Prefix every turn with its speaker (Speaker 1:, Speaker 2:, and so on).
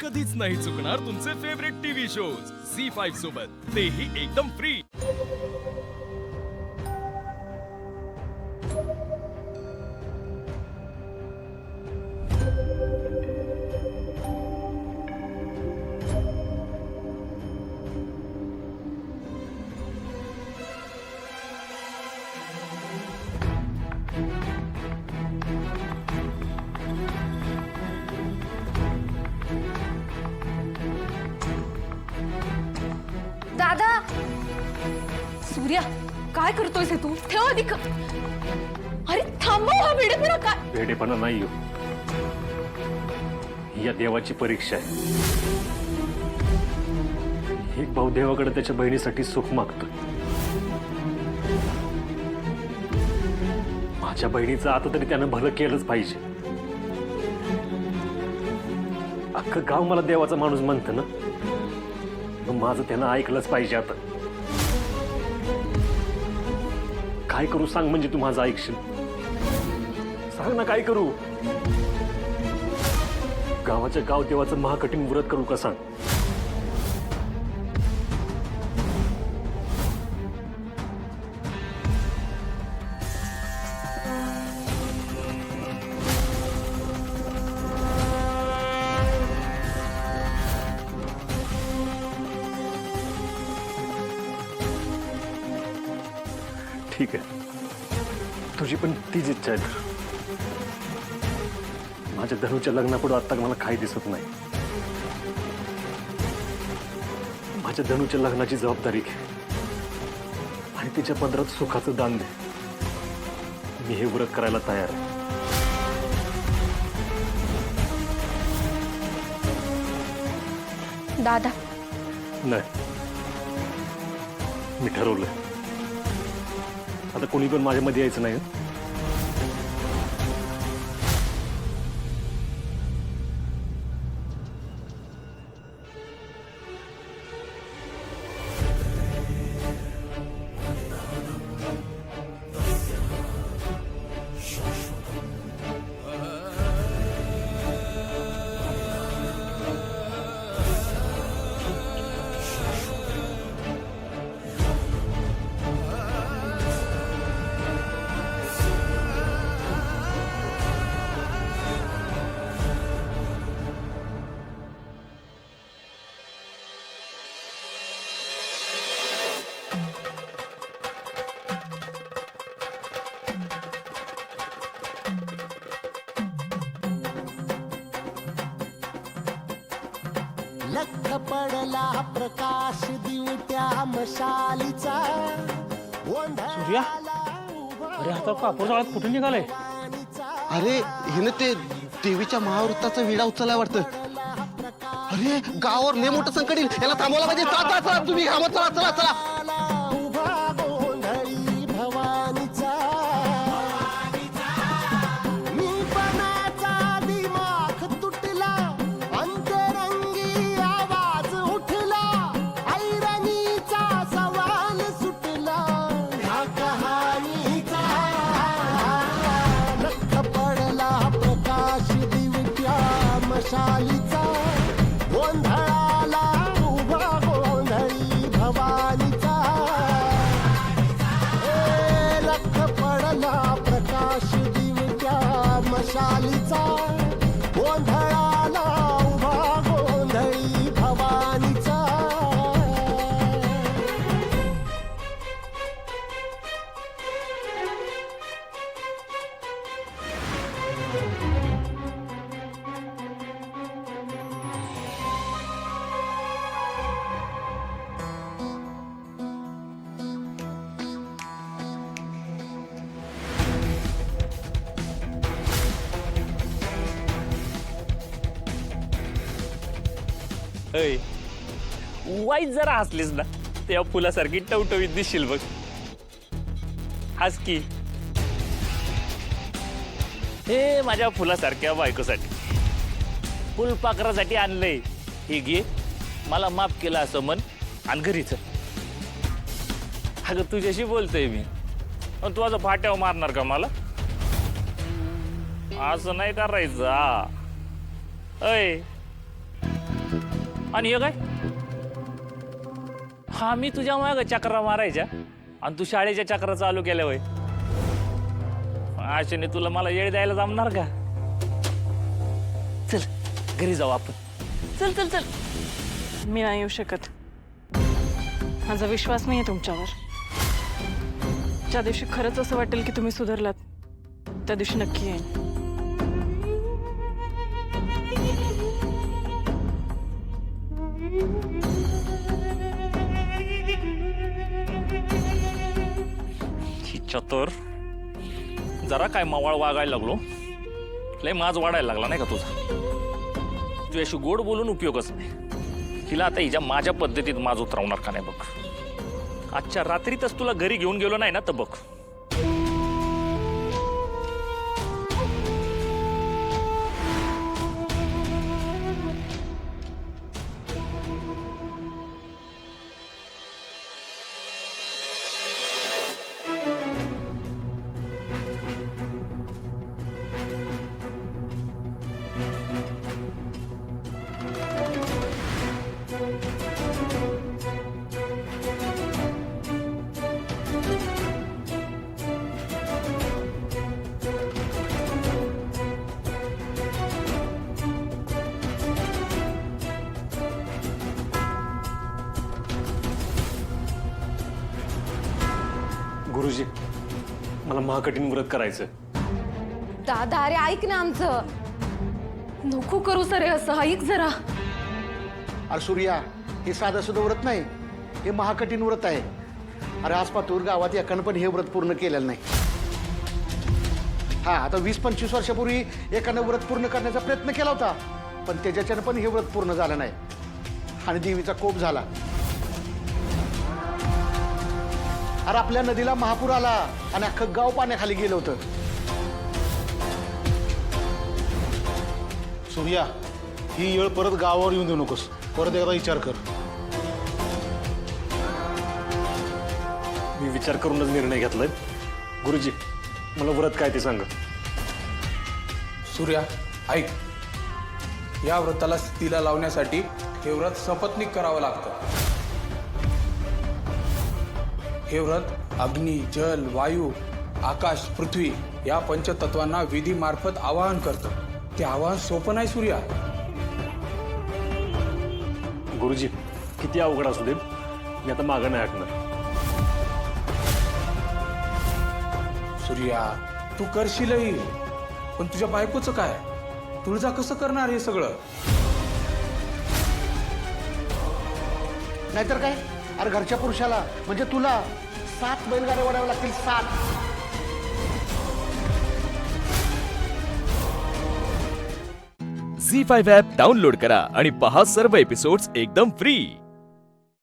Speaker 1: कधीच नाही चुकणार तुमचे फेवरेट टीव्ही शोज झी5 सोबत, तेही एकदम फ्री।
Speaker 2: दादा, सूर्या काय करतोयस तू? ठेव अधिक। अरे थांबव हा वेडेपणा। काय
Speaker 3: वेडेपणा नाही हो, या देवाची परीक्षा आहे। एक भाऊ देवाकडे त्याच्या बहिणीसाठी सुख मागतोय। माझ्या बहिणीचं आता तरी त्यानं भलं केलंच पाहिजे। अख्खं गाव मला देवाचा माणूस म्हणतं ना, माझं त्यानं ऐकलंच पाहिजे। आता काय करू सांग, म्हणजे तू माझं ऐकशील? सांग ना काय करू? गावाच्या गाव देवाचं महाकठीण व्रत करू का सांग? ठीक आहे, तुझी पण तीच इच्छा आहे तर माझ्या धनुच्या लग्नापुढे आता मला काही दिसत नाही। माझ्या धनुच्या लग्नाची जबाबदारी घे आणि तिच्या पदरात सुखाचं दान दे। मी हे व्रत करायला तयार आहे।
Speaker 2: दादा,
Speaker 3: नाही, मी ठरवलंय आता कोणी पण माझ्यामध्ये यायचं नाही।
Speaker 4: लख पडला प्रकाश दिवट्या मशालीचा।
Speaker 5: सूर्या, अरे हातात कापूर जाळत कुठे निघालाय?
Speaker 6: अरे हिनं ते देवीच्या महावृत्ताचा विडा उचललाय वाटतं। अरे गावावर लय मोठं संकट येईल, याला थांबवला पाहिजे। चला चला चला, तुम्ही घाबरत चला चला चला।
Speaker 4: उभा गोंधळी भवानीचा, मीपणाचा दिमाग तुटला, अंतरंगी आवाज उठला, ऐरणीचा सवाल सुटला ह्या कहाणीचा। लख पडला प्रकाश दिवट्या मशालीचा, गोंधळाला उभा गोंधळी भवानीचा। लख पडला प्रकाश दिवट्या मशालीचा, गोंधळाला उभा गोंधळी भवानीचा।
Speaker 5: वाईट जरा हसलीस ना, त्या फुलासारखी टवटवीत दिसशील बघ। हस की। हे माझ्या फुलासारख्या बायकोसाठी, फुलपाखरासाठी आणलंय। हे घे, मला माफ केलं असं मन आणि घरीच। अगं तुझ्याशी बोलतोय मी, पण तू असं फाट्यावर मारणार का मला? असं नाही करायचं। अय आणि हे काय? हा, मी तुझ्या माग चक्रा मारायच्या आणि तू शाळेच्या चक्रा चालू केल्या होय. आशेने तुला मला येळ द्यायला जमणार का? चल घरी जाऊ आपण.
Speaker 7: चल चल चल, मी नाही येऊ शकत. माझा विश्वास नाहीये तुमच्यावर. ज्या दिवशी खरंच असं वाटेल की तुम्ही सुधारलात त्या दिवशी नक्की येईन.
Speaker 5: ही चतुर, जरा काय मवाळ वागायला लागलो, लय माज वाढायला लागला नाही का तुझा? तुझ्याशी गोड बोलून उपयोगच नाही. हिला आता हिच्या माझ्या पद्धतीत माज उतरवणार का नाही बघ. आजच्या रात्रीतच तुला घरी घेऊन गेलो नाही ना तर बघ.
Speaker 3: गुरुजी, मला महाकठीण व्रत करायचं.
Speaker 2: दादा अरे ऐक ना आमचं. नको करू सर हे असं. ऐक जरा.
Speaker 8: अरे सूर्या, हे साधं सुद्धा व्रत नाही, हे महाकठीण व्रत आहे. अरे आज पातूर गावात एकानं पण हे व्रत पूर्ण केलेलं नाही. हा, आता 20-25 वर्षापूर्वी एकानं व्रत पूर्ण करण्याचा प्रयत्न केला होता, पण त्याच्याच्यानं पण हे व्रत पूर्ण झालं नाही आणि देवीचा कोप झाला. अरे आपल्या नदीला महापूर आला आणि अख्खं गाव पाण्याखाली गेलं होतं.
Speaker 9: सूर्या, ही येळ परत गावावर येऊन देऊ नकोस. परत एकदा विचार कर.
Speaker 3: मी विचार करूनच निर्णय घेतलाय. गुरुजी, मला व्रत काय ते सांगा.
Speaker 10: सूर्या ऐक, या व्रताला स्थितीला लावण्यासाठी हे व्रत सपत्नीक करावं लागतं. हे व्रत अग्नी, जल, वायू, आकाश, पृथ्वी या पंचतत्वांना विधीमार्फत आवाहन करतं. ते आवाहन सोपं नाही सूर्या.
Speaker 3: गुरुजी, किती अवघड असू दे, मी आता मागं नाही हटणार.
Speaker 10: सूर्या, तू करशीलही, पण तुझ्या बायकोचं काय? तुळजा कसं करणार हे सगळं?
Speaker 8: नाहीतर काय? अरे घरच्या पुरुषाला म्हणजे तुला 7 बैलगाड्या ओढाव्या लागतील. 7.
Speaker 1: झी 5 ॲप डाउनलोड करा आणि पहा सर्व एपिसोड्स एकदम फ्री.